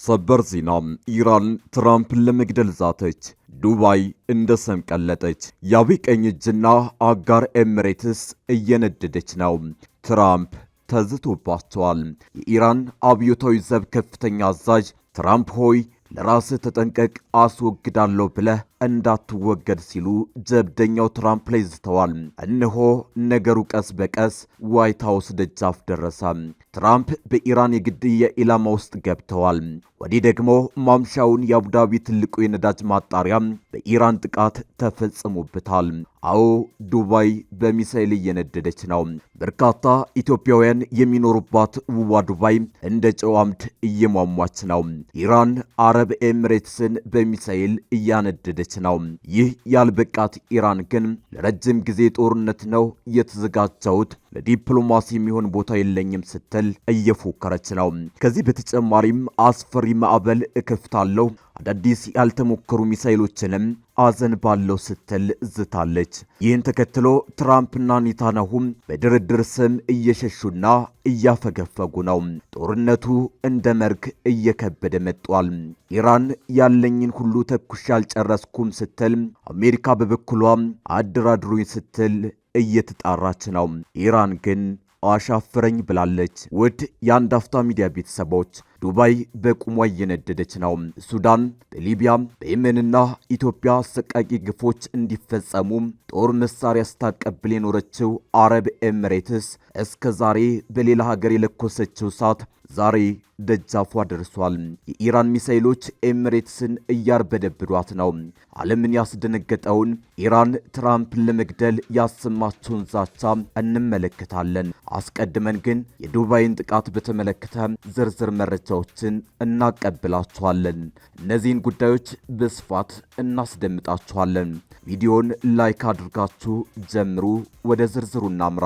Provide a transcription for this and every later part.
ሰበር ዜና ኢራን ትራምፕን ለመግደል ዛተች። ዱባይ እንደ ሰም ቀለጠች። የአብይ ቀኝ እጅና አጋር ኤሚሬትስ እየነደደች ነው። ትራምፕ ተዝቶባቸዋል። የኢራን አብዮታዊ ዘብ ከፍተኛ አዛዥ ትራምፕ ሆይ ለራስህ ተጠንቀቅ፣ አስወግዳለሁ ብለህ እንዳትወገድ ሲሉ ጀብደኛው ትራምፕ ላይ ዝተዋል። እነሆ ነገሩ ቀስ በቀስ ዋይት ሃውስ ደጃፍ ደረሰ። ትራምፕ በኢራን የግድያ ኢላማ ውስጥ ገብተዋል። ወዲህ ደግሞ ማምሻውን የአቡዳቢ ትልቁ የነዳጅ ማጣሪያ በኢራን ጥቃት ተፈጽሞበታል። አዎ ዱባይ በሚሳኤል እየነደደች ነው። በርካታ ኢትዮጵያውያን የሚኖሩባት ውቧ ዱባይ እንደ ጨው አምድ እየሟሟች ነው። ኢራን አረብ ኤሚሬትስን በሚሳኤል እያነደደች ነው። ይህ ያልበቃት ኢራን ግን ለረጅም ጊዜ ጦርነት ነው የተዘጋጀሁት፣ ለዲፕሎማሲ የሚሆን ቦታ የለኝም ስትል እየፎከረች ነው። ከዚህ በተጨማሪም አስፈሪ ማዕበል እከፍታለሁ፣ አዳዲስ ያልተሞከሩ ሚሳኤሎችንም አዘንባለሁ ስትል ዝታለች። ይህን ተከትሎ ትራምፕና ኔታንያሁም በድርድር ስም እየሸሹና እያፈገፈጉ ነው። ጦርነቱ እንደ መርግ እየከበደ መጥቷል። ኢራን ያለኝን ሁሉ ተኩሽ አልጨረስኩም ስትል፣ አሜሪካ በበኩሏ አደራድሩኝ ስትል እየተጣራች ነው። ኢራን ግን አሻፈረኝ ብላለች። ውድ የአንድ አፍታ ሚዲያ ቤተሰቦች ዱባይ በቁሟ እየነደደች ነው። ሱዳን፣ በሊቢያ፣ በየመንና ኢትዮጵያ አሰቃቂ ግፎች እንዲፈጸሙ ጦር መሳሪያ ስታቀብል የኖረችው አረብ ኤሚሬትስ እስከ ዛሬ በሌላ ሀገር የለኮሰችው እሳት ዛሬ ደጃፏ ደርሷል። የኢራን ሚሳኤሎች ኤሚሬትስን እያርበደብዷት ነው። ዓለምን ያስደነገጠውን ኢራን ትራምፕን ለመግደል ያሰማችውን ዛቻ እንመለከታለን። አስቀድመን ግን የዱባይን ጥቃት በተመለከተ ዝርዝር መረጃዎችን እናቀብላችኋለን። እነዚህን ጉዳዮች በስፋት እናስደምጣችኋለን። ቪዲዮን ላይክ አድርጋችሁ ጀምሩ። ወደ ዝርዝሩ እናምራ።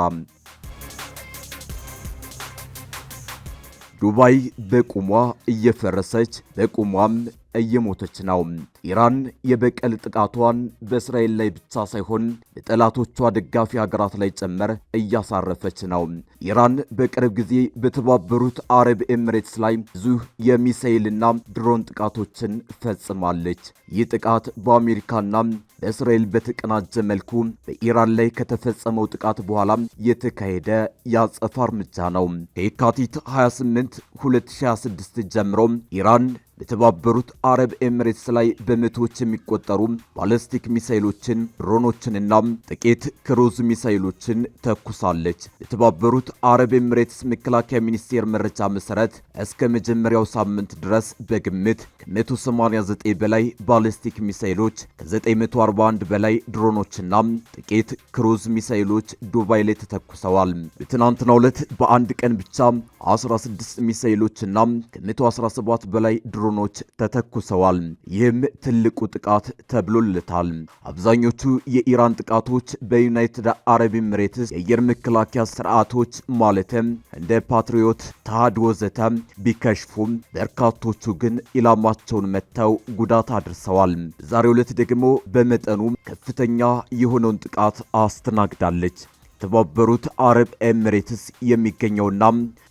ዱባይ በቁሟ እየፈረሰች በቁሟም እየሞተች ነው። ኢራን የበቀል ጥቃቷን በእስራኤል ላይ ብቻ ሳይሆን በጠላቶቿ ደጋፊ ሀገራት ላይ ጭምር እያሳረፈች ነው። ኢራን በቅርብ ጊዜ በተባበሩት አረብ ኤሚሬትስ ላይ ብዙ የሚሳኤልና ድሮን ጥቃቶችን ፈጽማለች። ይህ ጥቃት በአሜሪካና በእስራኤል በተቀናጀ መልኩ በኢራን ላይ ከተፈጸመው ጥቃት በኋላ የተካሄደ የአጸፋ እርምጃ ነው። ከየካቲት 28 2026 ጀምሮ ኢራን በተባበሩት አረብ ኤሚሬትስ ላይ በመቶዎች የሚቆጠሩ ባለስቲክ ሚሳኤሎችን፣ ድሮኖችንና ጥቂት ክሩዝ ሚሳኤሎችን ተኩሳለች። የተባበሩት አረብ ኤሚሬትስ መከላከያ ሚኒስቴር መረጃ መሰረት እስከ መጀመሪያው ሳምንት ድረስ በግምት ከ189 በላይ ባለስቲክ ሚሳኤሎች፣ ከ941 በላይ ድሮኖችና ጥቂት ክሩዝ ሚሳኤሎች ዱባይ ላይ ተተኩሰዋል። በትናንትናው ዕለት በአንድ ቀን ብቻ 16 ሚሳኤሎችና ከ117 በላይ ድሮኖች ተተኩሰዋል። ይህም ትልቁ ጥቃት ተብሎለታል። አብዛኞቹ የኢራን ጥቃቶች በዩናይትድ አረብ ኤሚሬትስ የአየር መከላከያ ስርዓቶች ማለትም እንደ ፓትሪዮት፣ ተሃድ ወዘተ ቢከሽፉም በርካቶቹ ግን ኢላማቸውን መተው ጉዳት አድርሰዋል። በዛሬው ዕለት ደግሞ በመጠኑ ከፍተኛ የሆነውን ጥቃት አስተናግዳለች። የተባበሩት አረብ ኤሚሬትስ የሚገኘውና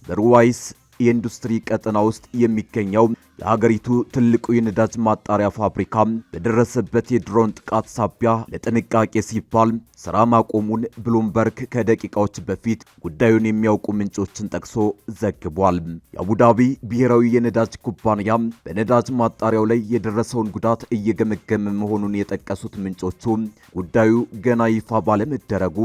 በሩዋይስ የኢንዱስትሪ ቀጠና ውስጥ የሚገኘው የሀገሪቱ ትልቁ የነዳጅ ማጣሪያ ፋብሪካ በደረሰበት የድሮን ጥቃት ሳቢያ ለጥንቃቄ ሲባል ስራ ማቆሙን ብሉምበርግ ከደቂቃዎች በፊት ጉዳዩን የሚያውቁ ምንጮችን ጠቅሶ ዘግቧል። የአቡዳቢ ብሔራዊ የነዳጅ ኩባንያ በነዳጅ ማጣሪያው ላይ የደረሰውን ጉዳት እየገመገመ መሆኑን የጠቀሱት ምንጮቹ ጉዳዩ ገና ይፋ ባለመደረጉ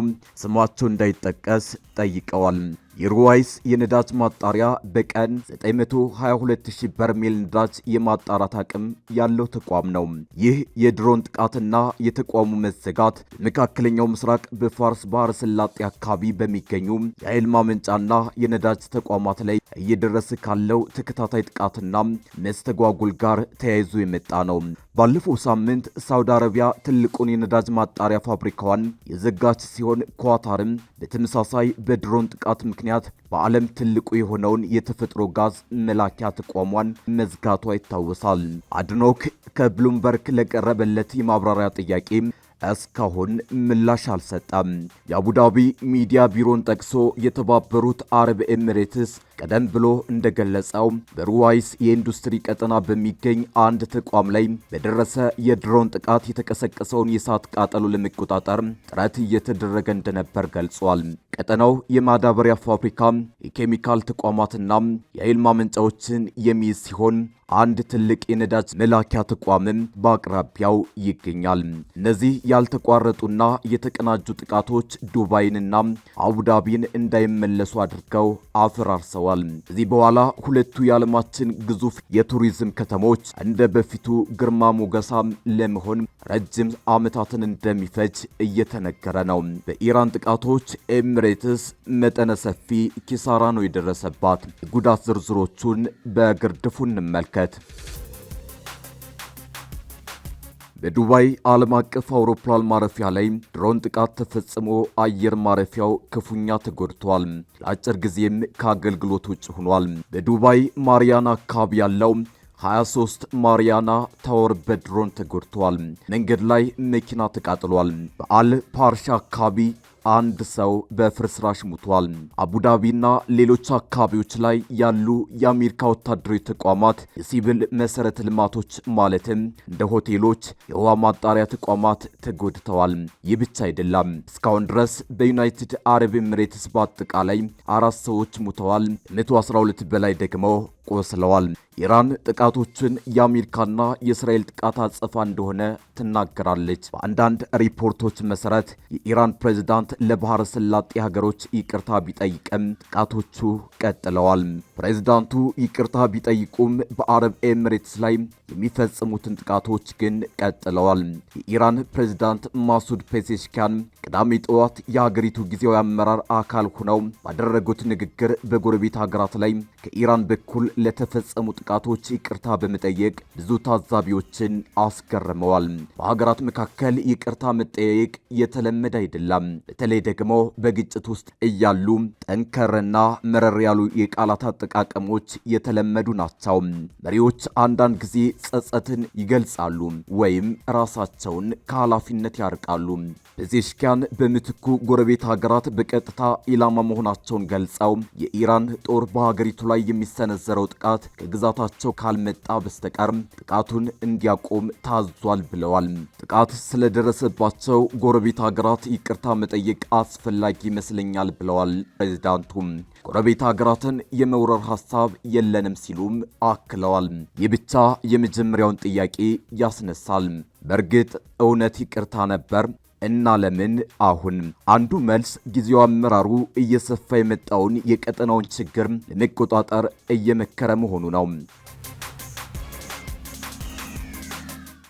ስማቸው እንዳይጠቀስ ጠይቀዋል። የሩዋይስ የነዳጅ ማጣሪያ በቀን 922,000 በርሜል ነዳጅ የማጣራት አቅም ያለው ተቋም ነው። ይህ የድሮን ጥቃትና የተቋሙ መዘጋት በመካከለኛው ምስራቅ በፋርስ ባህረ ሰላጤ አካባቢ በሚገኙ የኃይል ማመንጫና የነዳጅ ተቋማት ላይ እየደረሰ ካለው ተከታታይ ጥቃትና መስተጓጉል ጋር ተያይዞ የመጣ ነው። ባለፈው ሳምንት ሳውዲ አረቢያ ትልቁን የነዳጅ ማጣሪያ ፋብሪካዋን የዘጋች ሲሆን ኳታርም በተመሳሳይ በድሮን ጥቃት ምክንያት በዓለም ትልቁ የሆነውን የተፈጥሮ ጋዝ መላኪያ ተቋሟን መዝጋቷ ይታወሳል። አድኖክ ከብሉምበርግ ለቀረበለት የማብራሪያ ጥያቄ እስካሁን ምላሽ አልሰጠም። የአቡዳቢ ሚዲያ ቢሮን ጠቅሶ የተባበሩት አረብ ኤሚሬትስ ቀደም ብሎ እንደገለጸው በሩዋይስ የኢንዱስትሪ ቀጠና በሚገኝ አንድ ተቋም ላይ በደረሰ የድሮን ጥቃት የተቀሰቀሰውን የእሳት ቃጠሎ ለመቆጣጠር ጥረት እየተደረገ እንደነበር ገልጿል። ቀጠናው የማዳበሪያ ፋብሪካ፣ የኬሚካል ተቋማትና የኃይል ማመንጫዎችን የሚይዝ ሲሆን አንድ ትልቅ የነዳጅ መላኪያ ተቋምም በአቅራቢያው ይገኛል። እነዚህ ያልተቋረጡና የተቀናጁ ጥቃቶች ዱባይንና አቡዳቢን እንዳይመለሱ አድርገው አፈራርሰዋል። ከዚህ በኋላ ሁለቱ የዓለማችን ግዙፍ የቱሪዝም ከተሞች እንደ በፊቱ ግርማ ሞገሳም ለመሆን ረጅም ዓመታትን እንደሚፈጅ እየተነገረ ነው። በኢራን ጥቃቶች ኤሚሬትስ መጠነ ሰፊ ኪሳራ ነው የደረሰባት። የጉዳት ዝርዝሮቹን በግርድፉ እንመልከት። በዱባይ ዓለም አቀፍ አውሮፕላን ማረፊያ ላይ ድሮን ጥቃት ተፈጽሞ አየር ማረፊያው ክፉኛ ተጎድቷል። ለአጭር ጊዜም ከአገልግሎት ውጭ ሆኗል። በዱባይ ማሪያና አካባቢ ያለው 23 ማሪያና ታወር በድሮን ተጎድቷል። መንገድ ላይ መኪና ተቃጥሏል። በአል ፓርሻ አካባቢ አንድ ሰው በፍርስራሽ ሙቷል። አቡዳቢና ሌሎች አካባቢዎች ላይ ያሉ የአሜሪካ ወታደራዊ ተቋማት፣ የሲቪል መሰረተ ልማቶች ማለትም እንደ ሆቴሎች፣ የውሃ ማጣሪያ ተቋማት ተጎድተዋል። ይህ ብቻ አይደለም። እስካሁን ድረስ በዩናይትድ አረብ ኤሚሬትስ በአጠቃላይ 4 ሰዎች ሙተዋል፣ 112 በላይ ደግሞ ቆስለዋል። ኢራን ጥቃቶችን የአሜሪካና የእስራኤል ጥቃት አጸፋ እንደሆነ ትናገራለች። በአንዳንድ ሪፖርቶች መሰረት የኢራን ፕሬዝዳንት ለባህረ ሰላጤ ሀገሮች ይቅርታ ቢጠይቅም ጥቃቶቹ ቀጥለዋል። ፕሬዝዳንቱ ይቅርታ ቢጠይቁም በአረብ ኤሚሬትስ ላይ የሚፈጽሙትን ጥቃቶች ግን ቀጥለዋል። የኢራን ፕሬዝዳንት ማሱድ ፔዜሽኪያን ቅዳሜ ጠዋት የሀገሪቱ ጊዜያዊ አመራር አካል ሆነው ባደረጉት ንግግር በጎረቤት ሀገራት ላይ ከኢራን በኩል ለተፈጸሙ ጥቃቶች ይቅርታ በመጠየቅ ብዙ ታዛቢዎችን አስገርመዋል። በሀገራት መካከል ይቅርታ መጠየቅ የተለመደ አይደለም። በተለይ ደግሞ በግጭት ውስጥ እያሉ ጠንከርና መረር ያሉ የቃላት አጠቃቀሞች የተለመዱ ናቸው። መሪዎች አንዳንድ ጊዜ ጸጸትን ይገልጻሉ ወይም ራሳቸውን ከኃላፊነት ያርቃሉ። ፔዜሽኪያን በምትኩ ጎረቤት ሀገራት በቀጥታ ኢላማ መሆናቸውን ገልጸው የኢራን ጦር በሀገሪቱ ላይ የሚሰነዘረው ጥቃት ከግዛታቸው ካልመጣ በስተቀር ጥቃቱን እንዲያቆም ታዟል ብለዋል። ጥቃት ስለደረሰባቸው ጎረቤት ሀገራት ይቅርታ መጠየቅ አስፈላጊ ይመስለኛል ብለዋል ፕሬዝዳንቱ። ጎረቤት ሀገራትን የመውረር ሐሳብ የለንም ሲሉም አክለዋል። ይህ ብቻ የመጀመሪያውን ጥያቄ ያስነሳል። በእርግጥ እውነት ይቅርታ ነበር እና ለምን አሁን? አንዱ መልስ ጊዜው አመራሩ እየሰፋ የመጣውን የቀጠናውን ችግር ለመቆጣጠር እየመከረ መሆኑ ነው።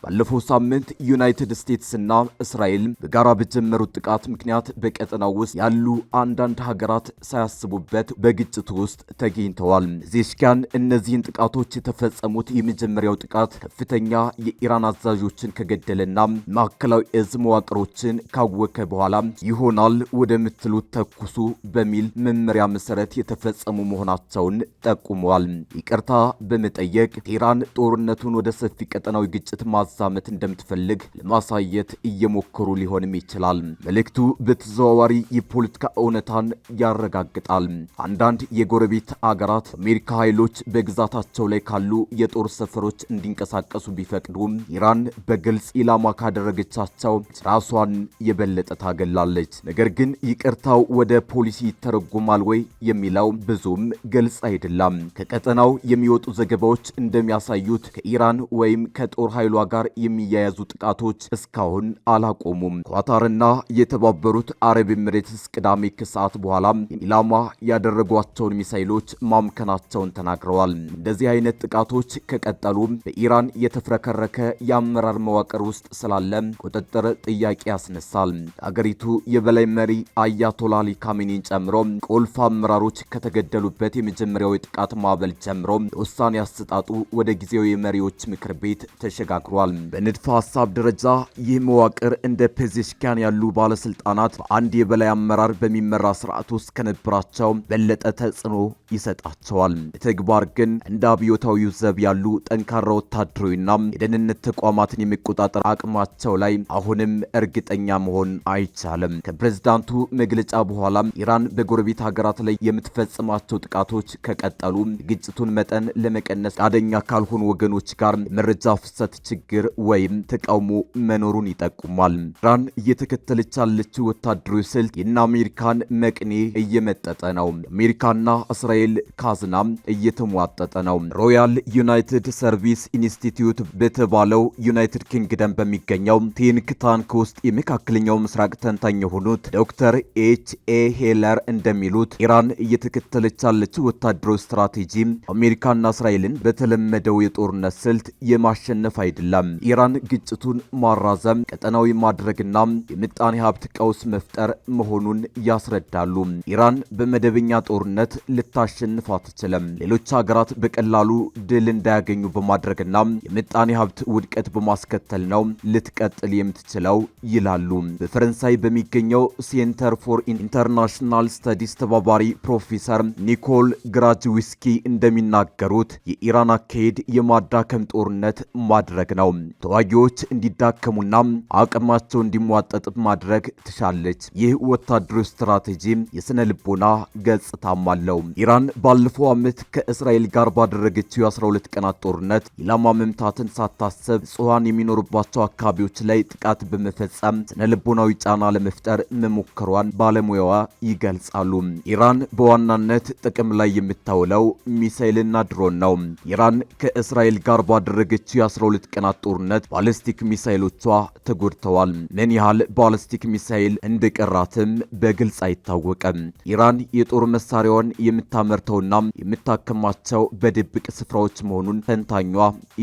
ባለፈው ሳምንት ዩናይትድ ስቴትስ እና እስራኤል በጋራ በጀመሩት ጥቃት ምክንያት በቀጠናው ውስጥ ያሉ አንዳንድ ሀገራት ሳያስቡበት በግጭቱ ውስጥ ተገኝተዋል። ፔዜሽኪያን እነዚህን ጥቃቶች የተፈጸሙት የመጀመሪያው ጥቃት ከፍተኛ የኢራን አዛዦችን ከገደለና ማዕከላዊ እዝ መዋቅሮችን ካወከ በኋላ ይሆናል ወደምትሉት ተኩሱ በሚል መመሪያ መሰረት የተፈጸሙ መሆናቸውን ጠቁመዋል። ይቅርታ በመጠየቅ ኢራን ጦርነቱን ወደ ሰፊ ቀጠናዊ ግጭት ማዛመት እንደምትፈልግ ለማሳየት እየሞከሩ ሊሆንም ይችላል። መልእክቱ በተዘዋዋሪ የፖለቲካ እውነታን ያረጋግጣል። አንዳንድ የጎረቤት አገራት አሜሪካ ኃይሎች በግዛታቸው ላይ ካሉ የጦር ሰፈሮች እንዲንቀሳቀሱ ቢፈቅዱም ኢራን በግልጽ ኢላማ ካደረገቻቸው ራሷን የበለጠ ታገላለች። ነገር ግን ይቅርታው ወደ ፖሊሲ ይተረጎማል ወይ የሚለው ብዙም ግልጽ አይደለም። ከቀጠናው የሚወጡ ዘገባዎች እንደሚያሳዩት ከኢራን ወይም ከጦር ኃይሏ ጋር የሚያያዙ ጥቃቶች እስካሁን አላቆሙም። ኳታርና የተባበሩት አረብ ኤሚሬትስ ቅዳሜ ከሰዓት በኋላ ኢላማ ያደረጓቸውን ሚሳይሎች ማምከናቸውን ተናግረዋል። እንደዚህ አይነት ጥቃቶች ከቀጠሉ በኢራን የተፍረከረከ የአመራር መዋቅር ውስጥ ስላለ ቁጥጥር ጥያቄ ያስነሳል። የአገሪቱ የበላይ መሪ አያቶላ አሊ ካሜኒን ጨምሮ ቁልፍ አመራሮች ከተገደሉበት የመጀመሪያው የጥቃት ማዕበል ጀምሮ የውሳኔ አሰጣጡ ወደ ጊዜያዊ የመሪዎች ምክር ቤት ተሸጋግሯል። በንድፈ ሐሳብ ደረጃ ይህ መዋቅር እንደ ፔዜሽኪያን ያሉ ባለስልጣናት በአንድ የበላይ አመራር በሚመራ ስርዓት ውስጥ ከነበራቸው በለጠ ተጽዕኖ ይሰጣቸዋል። በተግባር ግን እንደ አብዮታዊው ዘብ ያሉ ጠንካራ ወታደራዊና የደህንነት ተቋማትን የሚቆጣጠር አቅማቸው ላይ አሁንም እርግጠኛ መሆን አይቻልም። ከፕሬዝዳንቱ መግለጫ በኋላ ኢራን በጎረቤት ሀገራት ላይ የምትፈጽማቸው ጥቃቶች ከቀጠሉ ግጭቱን መጠን ለመቀነስ ፈቃደኛ ካልሆኑ ወገኖች ጋር የመረጃ ፍሰት ችግር ወይም ተቃውሞ መኖሩን ይጠቁማል። ኢራን እየተከተለች ያለችው ወታደራዊ ስልት የእነ አሜሪካን መቅኔ እየመጠጠ ነው። አሜሪካና እስራኤል ካዝና እየተሟጠጠ ነው። ሮያል ዩናይትድ ሰርቪስ ኢንስቲትዩት በተባለው ዩናይትድ ኪንግደም በሚገኘው ቲንክ ታንክ ውስጥ የመካከለኛው ምስራቅ ተንታኝ የሆኑት ዶክተር ኤች.ኤ. ሄለር እንደሚሉት ኢራን እየተከተለች ያለችው ወታደራዊ ስትራቴጂ አሜሪካና እስራኤልን በተለመደው የጦርነት ስልት የማሸነፍ አይደለም። ኢራን ግጭቱን ማራዘም፣ ቀጠናዊ ማድረግና የምጣኔ ሀብት ቀውስ መፍጠር መሆኑን ያስረዳሉ። ኢራን በመደበኛ ጦርነት ልታሸንፍ አትችልም። ሌሎች ሀገራት በቀላሉ ድል እንዳያገኙ በማድረግና የምጣኔ ሀብት ውድቀት በማስከተል ነው ልትቀጥል የምትችለው ይላሉ። በፈረንሳይ በሚገኘው ሴንተር ፎር ኢንተርናሽናል ስተዲስ ተባባሪ ፕሮፌሰር ኒኮል ግራጅዊስኪ እንደሚናገሩት የኢራን አካሄድ የማዳከም ጦርነት ማድረግ ነው። ተዋጊዎች እንዲዳከሙና አቅማቸው እንዲሟጠጥ ማድረግ ትሻለች። ይህ ወታደራዊ ስትራቴጂ የስነ ልቦና ገጽታም አለው። ኢራን ባለፈው ዓመት ከእስራኤል ጋር ባደረገችው የ12 ቀናት ጦርነት ኢላማ መምታትን ሳታሰብ ንጹሃን የሚኖሩባቸው አካባቢዎች ላይ ጥቃት በመፈጸም ስነ ልቦናዊ ጫና ለመፍጠር መሞከሯን ባለሙያዋ ይገልጻሉ። ኢራን በዋናነት ጥቅም ላይ የምታውለው ሚሳኤልና ድሮን ነው። ኢራን ከእስራኤል ጋር ባደረገችው የ12 ቀናት ጦርነት ባሊስቲክ ሚሳኤሎቿ ተጎድተዋል። ምን ያህል ባሊስቲክ ሚሳኤል እንደቀራትም በግልጽ አይታወቅም። ኢራን የጦር መሳሪያውን የምታመርተውና የምታከማቸው በድብቅ ስፍራዎች መሆኑን ተንታኟ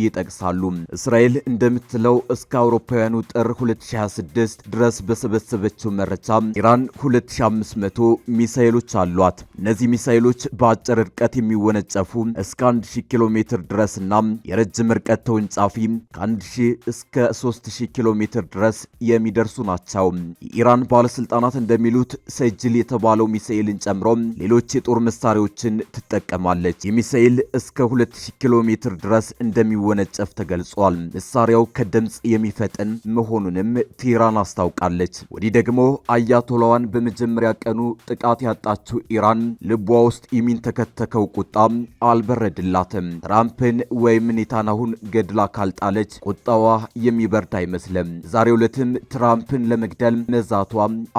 ይጠቅሳሉ። እስራኤል እንደምትለው እስከ አውሮፓውያኑ ጥር 2026 ድረስ በሰበሰበችው መረጃ ኢራን 2500 ሚሳኤሎች አሏት። እነዚህ ሚሳኤሎች በአጭር ርቀት የሚወነጨፉ እስከ 1000 ኪሎ ሜትር ድረስና የረጅም ርቀት ተወንጫፊ ከ1000 እስከ 3000 ኪሎ ሜትር ድረስ የሚደርሱ ናቸው። የኢራን ባለስልጣናት እንደሚሉት ሰጅል የተባለው ሚሳኤልን ጨምሮ ሌሎች የጦር መሳሪያዎችን ትጠቀማለች። የሚሳኤል እስከ 2000 ኪሎ ሜትር ድረስ እንደሚወነጨፍ ተገልጿል። መሳሪያው ከድምፅ የሚፈጥን መሆኑንም ቴህራን አስታውቃለች። ወዲህ ደግሞ አያቶላዋን በመጀመሪያ ቀኑ ጥቃት ያጣችው ኢራን ልቧ ውስጥ የሚንተከተከው ቁጣ አልበረድላትም። ትራምፕን ወይም ኔታንያሁን ገድላ ካልጣለች ቁጣዋ የሚበርድ አይመስልም። ዛሬው ዕለትም ትራምፕን ለመግደል መዛቷ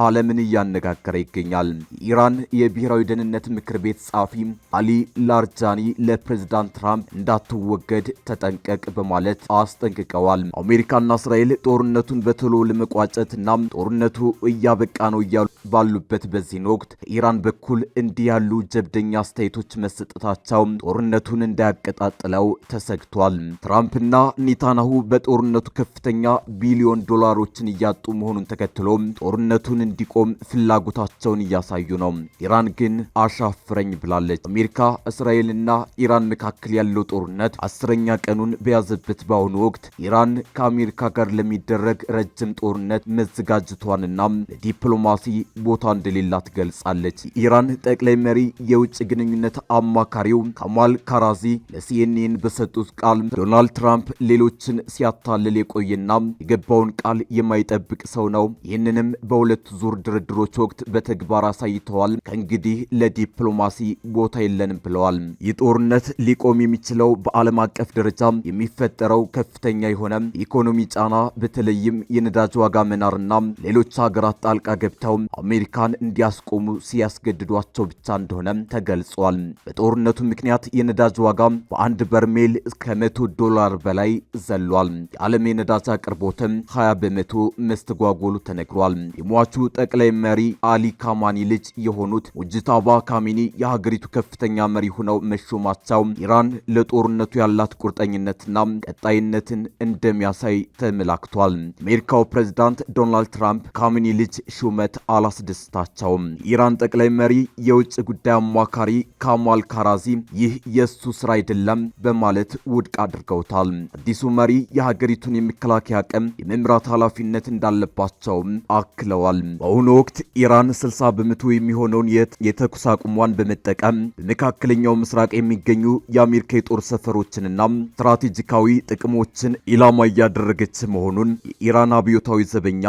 ዓለምን እያነጋገረ ይገኛል። ኢራን የብሔራዊ ደህንነት ምክር ቤት ጸሐፊ አሊ ላርጃኒ ለፕሬዝዳንት ትራምፕ እንዳትወገድ ተጠንቀቅ በማለት አስጠንቅቀዋል። አሜሪካና እስራኤል ጦርነቱን በቶሎ ለመቋጨትና ጦርነቱ እያበቃ ነው እያሉ ባሉበት በዚህን ወቅት ከኢራን በኩል እንዲህ ያሉ ጀብደኛ አስተያየቶች መሰጠታቸው ጦርነቱን እንዳያቀጣጥለው ተሰግቷል። ትራምፕና ኔታንያሁ በጦርነቱ ከፍተኛ ቢሊዮን ዶላሮችን እያጡ መሆኑን ተከትሎ ጦርነቱን እንዲቆም ፍላጎታቸውን እያሳዩ ነው። ኢራን ግን አሻፍረኝ ብላለች። አሜሪካ፣ እስራኤልና ኢራን መካከል ያለው ጦርነት 10ኛ ቀኑን በያዘበት በአሁኑ ወቅት ኢራን ከአሜሪካ ጋር ለሚደረግ ረጅም ጦርነት መዘጋጀቷንና ለዲፕሎማሲ ቦታ እንደሌላት ገልጻለች። ኢራን ጠቅላይ መሪ የውጭ ግንኙነት አማካሪው ካማል ካራዚ ለሲኤንኤን በሰጡት ቃል ዶናልድ ትራምፕ ሌሎችን ሲያታልል የቆየና የገባውን ቃል የማይጠብቅ ሰው ነው። ይህንንም በሁለት ዙር ድርድሮች ወቅት በተግባር አሳይተዋል። ከእንግዲህ ለዲፕሎማሲ ቦታ የለንም ብለዋል። ይህ ጦርነት ሊቆም የሚችለው በዓለም አቀፍ ደረጃ የሚፈጠረው ከፍተኛ የሆነ ኢኮኖሚ ጫና፣ በተለይም የነዳጅ ዋጋ መናርና ሌሎች ሀገራት ጣልቃ ገብተው አሜሪካን እንዲያስቆሙ ሲያስገድዷቸው ብቻ እንደሆነ ተገልጿል። በጦርነቱ ምክንያት የነዳጅ ዋጋ በአንድ በርሜል እስከ $100 በላይ ዘሏል። የዓለም የነዳጅ አቅርቦትም 20 በመቶ መስተጓጎሉ ተነግሯል። የሟቹ ጠቅላይ መሪ አሊ ካማኒ ልጅ የሆኑት ሙጅታባ ካሚኒ የሀገሪቱ ከፍተኛ መሪ ሆነው መሾማቸው ኢራን ለጦርነቱ ያላት ቁርጠኝነትና ቀጣይነትን እንደሚያሳይ ተመላክቷል። አሜሪካው ፕሬዝዳንት ዶናልድ ትራምፕ ካሚኒ ልጅ ሹመት አላስደስታቸውም። የኢራን ጠቅላይ መሪ የውጭ ጉዳይ አማካሪ ካማል ካራዚ ይህ የሱ ስራ አይደለም በማለት ውድቅ አድርገውታል። አዲሱ መሪ የሀገሪቱን የመከላከያ አቅም የመምራት ኃላፊነት እንዳለባቸው አክለዋል። በአሁኑ ወቅት ኢራን 60 በመቶ የሚሆነውን የተኩስ አቁሟን በመጠቀም በመካከለኛው ምስራቅ የሚገኙ የአሜሪካ የጦር ሰፈሮችንና ስትራቴጂካዊ ጥቅሞችን ኢላማ እያደረገች መሆኑን የኢራን አብዮታዊ ዘበኛ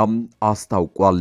አስታውቋል።